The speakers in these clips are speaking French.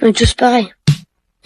On est tous pareils.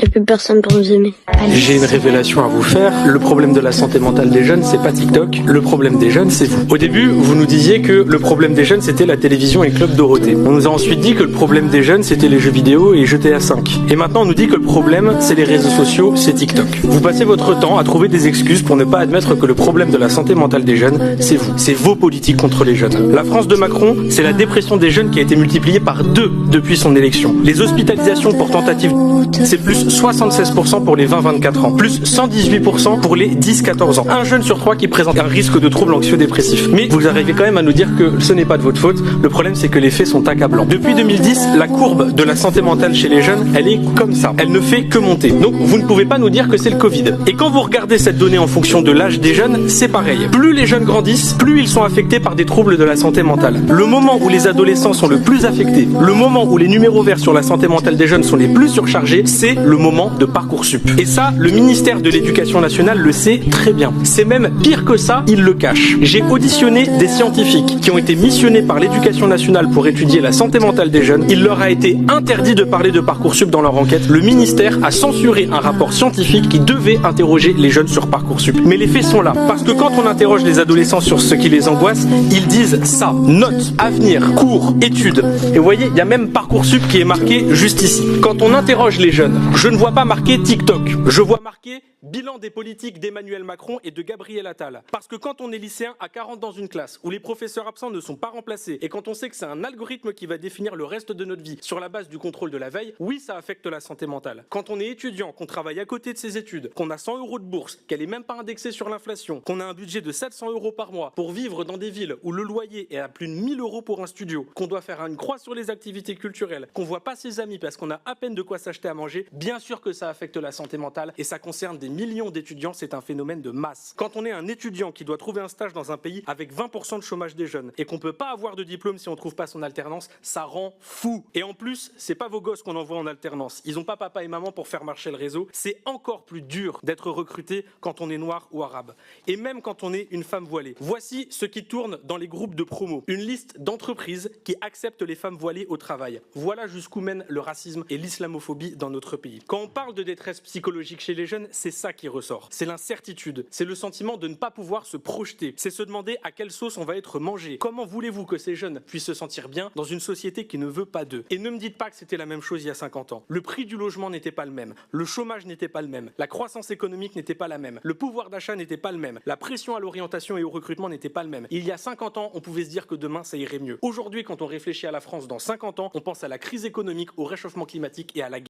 Il n'y a plus personne pour nous aimer. J'ai une révélation à vous faire. Le problème de la santé mentale des jeunes, c'est pas TikTok. Le problème des jeunes, c'est vous. Au début, vous nous disiez que le problème des jeunes, c'était la télévision et Club Dorothée. On nous a ensuite dit que le problème des jeunes, c'était les jeux vidéo et GTA 5. Et maintenant, on nous dit que le problème, c'est les réseaux sociaux, c'est TikTok. Vous passez votre temps à trouver des excuses pour ne pas admettre que le problème de la santé mentale des jeunes, c'est vous. C'est vos politiques contre les jeunes. La France de Macron, c'est la dépression des jeunes qui a été multipliée par 2 depuis son élection. Les hospitalisations pour tentative, c'est plus 76% pour les 20-24 ans, plus 118% pour les 10-14 ans. Un jeune sur 3 qui présente un risque de troubles anxio-dépressifs. Mais vous arrivez quand même à nous dire que ce n'est pas de votre faute. Le problème, c'est que les faits sont accablants. Depuis 2010, la courbe de la santé mentale chez les jeunes, elle est comme ça. Elle ne fait que monter. Donc, vous ne pouvez pas nous dire que c'est le Covid. Et quand vous regardez cette donnée en fonction de l'âge des jeunes, c'est pareil. Plus les jeunes grandissent, plus ils sont affectés par des troubles de la santé mentale. Le moment où les adolescents sont le plus affectés, le moment où les numéros verts sur la santé mentale des jeunes sont les plus surchargés, c'est le moment de Parcoursup. Et ça, le ministère de l'Éducation nationale le sait très bien. C'est même pire que ça, il le cache. J'ai auditionné des scientifiques qui ont été missionnés par l'Éducation nationale pour étudier la santé mentale des jeunes. Il leur a été interdit de parler de Parcoursup dans leur enquête. Le ministère a censuré un rapport scientifique qui devait interroger les jeunes sur Parcoursup. Mais les faits sont là. Parce que quand on interroge les adolescents sur ce qui les angoisse, ils disent ça. Notes, avenir, cours, études. Et vous voyez, il y a même Parcoursup qui est marqué juste ici. Quand on interroge les jeunes, je ne vois pas marqué TikTok. Je vois marqué bilan des politiques d'Emmanuel Macron et de Gabriel Attal. Parce que quand on est lycéen à 40 dans une classe, où les professeurs absents ne sont pas remplacés, et quand on sait que c'est un algorithme qui va définir le reste de notre vie sur la base du contrôle de la veille, oui, ça affecte la santé mentale. Quand on est étudiant, qu'on travaille à côté de ses études, qu'on a 100 € de bourse, qu'elle est même pas indexée sur l'inflation, qu'on a un budget de 700 € par mois pour vivre dans des villes où le loyer est à plus de 1000 € pour un studio, qu'on doit faire une croix sur les activités culturelles, qu'on voit pas ses amis parce qu'on a à peine de quoi s'acheter à manger, bien sûr que ça affecte la santé mentale et ça concerne des millions d'étudiants, c'est un phénomène de masse. Quand on est un étudiant qui doit trouver un stage dans un pays avec 20% de chômage des jeunes et qu'on peut pas avoir de diplôme si on trouve pas son alternance, ça rend fou. Et en plus, c'est pas vos gosses qu'on envoie en alternance. Ils ont pas papa et maman pour faire marcher le réseau. C'est encore plus dur d'être recruté quand on est noir ou arabe. Et même quand on est une femme voilée. Voici ce qui tourne dans les groupes de promo. Une liste d'entreprises qui acceptent les femmes voilées au travail. Voilà jusqu'où mène le racisme et l'islamophobie dans notre pays. Quand on parle de détresse psychologique chez les jeunes, c'est ça qui ressort. C'est l'incertitude. C'est le sentiment de ne pas pouvoir se projeter. C'est se demander à quelle sauce on va être mangé. Comment voulez-vous que ces jeunes puissent se sentir bien dans une société qui ne veut pas d'eux? Et ne me dites pas que c'était la même chose il y a 50 ans. Le prix du logement n'était pas le même. Le chômage n'était pas le même. La croissance économique n'était pas la même. Le pouvoir d'achat n'était pas le même. La pression à l'orientation et au recrutement n'était pas le même. Il y a 50 ans, on pouvait se dire que demain ça irait mieux. Aujourd'hui, quand on réfléchit à la France dans 50 ans, on pense à la crise économique, au réchauffement climatique et à la guerre.